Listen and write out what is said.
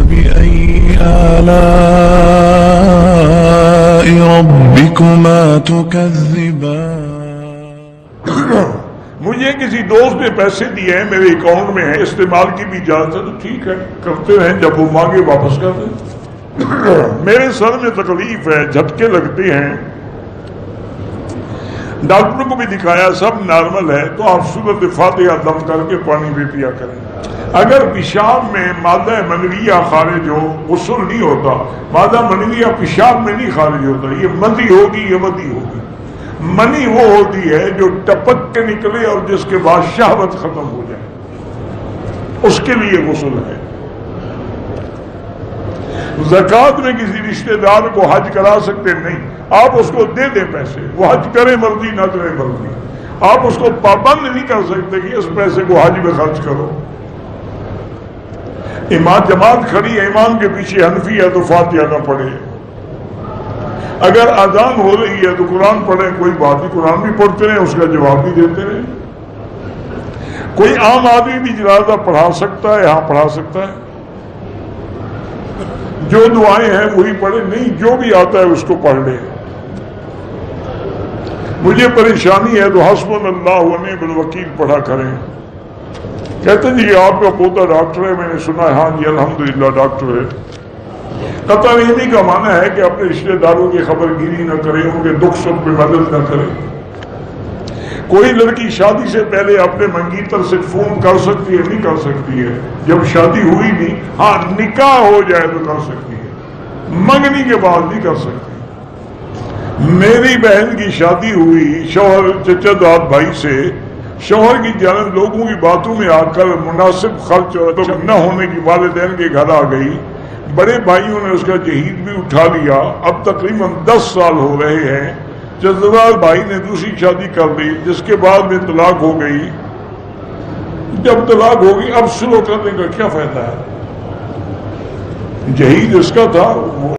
فبأي آلاء ربكما تكذبان؟ مجھے کسی دوست نے پیسے دیے ہیں، میرے اکاؤنٹ میں ہیں، استعمال کی بھی اجازت ہے تو ٹھیک ہے، کرتے رہیں، جب وہ مانگے واپس کر دیں۔ میرے سر میں تکلیف ہے، جھٹکے لگتے ہیں، ڈاکٹروں کو بھی دکھایا، سب نارمل ہے، تو آپ سورۃ فاتحہ دم کر کے پانی بھی پیا کریں۔ اگر پیشاب میں مادہ منویہ خارج ہو، غسل نہیں ہوتا، مادہ منویہ پیشاب میں نہیں خارج ہوتا، یہ مدی ہوگی، یہ ودی ہوگی۔ منی وہ ہوتی ہے جو ٹپک کے نکلے اور جس کے بعد شہوت ختم ہو جائے، اس کے لیے غسل ہے۔ زکوٰۃ میں کسی رشتہ دار کو حج کرا سکتے نہیں، آپ اس کو دے دیں پیسے، وہ حج کرے مرضی نہ کرے مرضی، آپ اس کو پابند نہیں کر سکتے کہ اس پیسے کو حج میں خرچ کرو۔ امام جماعت کھڑی ہے، امام کے پیچھے حنفی ہے تو فاتحہ نہ پڑھے، اگر اذان ہو رہی ہے تو قرآن پڑھیں، کوئی بات نہیں، قرآن بھی پڑھتے رہیں، اس کا جواب بھی دیتے رہیں۔ کوئی عام آدمی بھی جنازہ پڑھا سکتا ہے، ہاں پڑھا سکتا ہے، جو دعائیں ہیں وہی پڑھے، نہیں جو بھی آتا ہے اس کو پڑھ لے۔ مجھے پریشانی ہے تو حسبنا اللہ و نعم الوکیل پڑھا کریں۔ کہتے ہیں جی آپ کا پوتا ڈاکٹر ہے، میں نے سنا ہے، ہاں جی الحمدللہ ڈاکٹر ہے۔ قطع علمی کا معنی ہے کہ اپنے رشتہ داروں کی خبر گیری نہ کرے، ان کے دکھ سکھ پہ مدد نہ کرے۔ کوئی لڑکی شادی سے پہلے اپنے منگیتر سے فون کر سکتی ہے؟ نہیں کر سکتی ہے، جب شادی ہوئی نہیں، ہاں نکاح ہو جائے تو کر سکتی ہے، منگنی کے بعد نہیں کر سکتی۔ میری بہن کی شادی ہوئی شوہر چچا داد بھائی سے، شوہر کی جانب لوگوں کی باتوں میں آ کر مناسب خرچ اور نہ ہونے کی والدین کے گھر آ گئی، بڑے بھائیوں نے اس کا جہیز بھی اٹھا لیا، اب تقریباً 10 سال ہو رہے ہیں، جزوال بھائی نے دوسری شادی کر لی، جس کے بعد میں طلاق ہو گئی۔ جب طلاق ہوگی اب سلو کرنے کا کیا فائدہ ہے؟ جہیز اس کا تھا، وہ